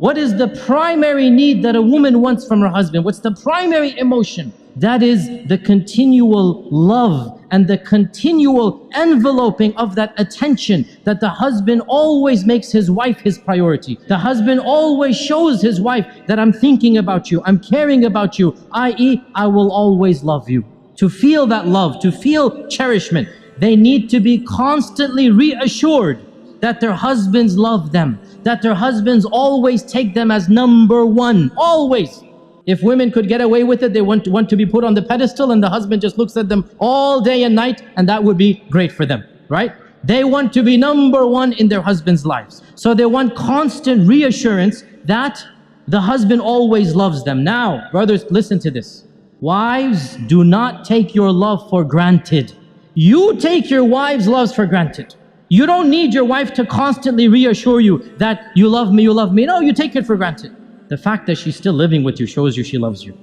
What is the primary need that a woman wants from her husband? What's the primary emotion? That is the continual love and the continual enveloping of that attention, that the husband always makes his wife his priority. The husband always shows his wife that I'm thinking about you, I'm caring about you, i.e., I will always love you. To feel that love, to feel cherishment, they need to be constantly reassured that their husbands love them, that their husbands always take them as number one, always. If women could get away with it, they want to be put on the pedestal and the husband just looks at them all day and night, and that would be great for them, right? They want to be number one in their husbands' lives. So they want constant reassurance that the husband always loves them. Now, brothers, listen to this. Wives, do not take your love for granted. You take your wife's loves for granted. You don't need your wife to constantly reassure you that you love me, you love me. No, you take it for granted. The fact that she's still living with you shows you she loves you.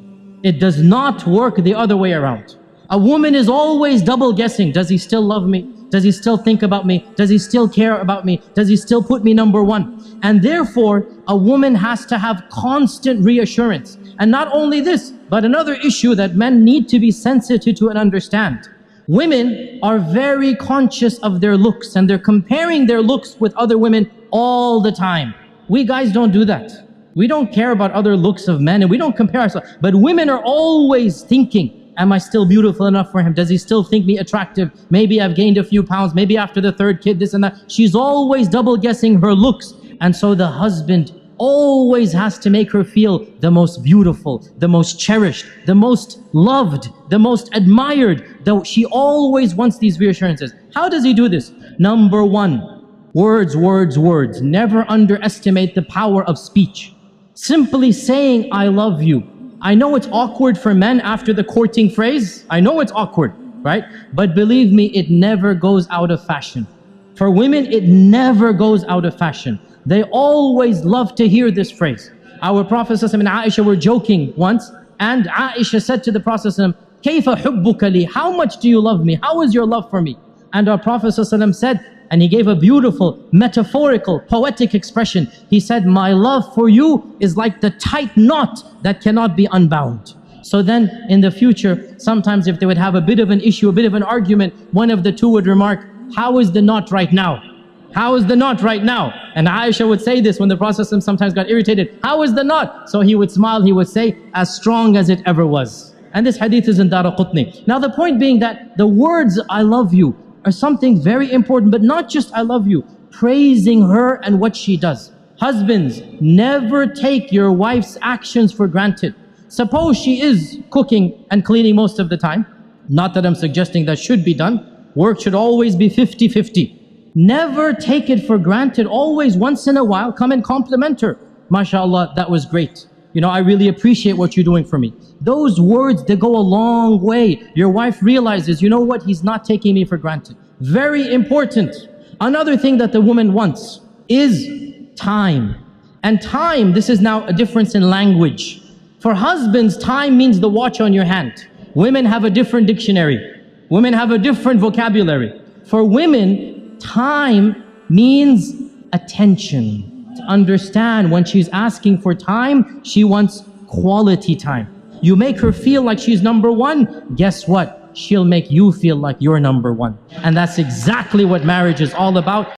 It does not work the other way around. A woman is always double guessing. Does he still love me? Does he still think about me? Does he still care about me? Does he still put me number one? And therefore, a woman has to have constant reassurance. And not only this, but another issue that men need to be sensitive to and understand. Women are very conscious of their looks, and they're comparing their looks with other women all the time. We guys don't do that. We don't care about other looks of men, and we don't compare ourselves. But women are always thinking, am I still beautiful enough for him? Does he still think me attractive? Maybe I've gained a few pounds. Maybe after the third kid, this and that. She's always double guessing her looks. And so the husband always has to make her feel the most beautiful, the most cherished, the most loved, the most admired. Though she always wants these reassurances. How does he do this? Number one, words, words, words. Never underestimate the power of speech. Simply saying, I love you. I know it's awkward for men after the courting phrase. I know it's awkward, right? But believe me, it never goes out of fashion. For women, it never goes out of fashion. They always love to hear this phrase. Our Prophet ﷺ and Aisha were joking once, and Aisha said to the Prophet ﷺ, كَيْفَ حُبُّكَ لِي? How much do you love me? How is your love for me? And our Prophet ﷺ said, and he gave a beautiful, metaphorical, poetic expression. He said, my love for you is like the tight knot that cannot be unbound. So then, in the future, sometimes if they would have a bit of an issue, a bit of an argument, one of the two would remark, how is the knot right now? How is the knot right now? And Aisha would say this when the Prophet sometimes got irritated. How is the knot? So he would smile, he would say, as strong as it ever was. And this hadith is in Daraqutni. Now the point being that the words, I love you, are something very important, but not just I love you, praising her and what she does. Husbands, never take your wife's actions for granted. Suppose she is cooking and cleaning most of the time. Not that I'm suggesting that should be done. Work should always be 50-50. Never take it for granted. Always, once in a while, come and compliment her. MashaAllah, that was great. You know, I really appreciate what you're doing for me. Those words, they go a long way. Your wife realizes, you know what, he's not taking me for granted. Very important. Another thing that the woman wants is time. And time, this is now a difference in language. For husbands, time means the watch on your hand. Women have a different dictionary. Women have a different vocabulary. For women, time means attention. To understand, when she's asking for time, she wants quality time. You make her feel like she's number one, guess what? She'll make you feel like you're number one. And that's exactly what marriage is all about.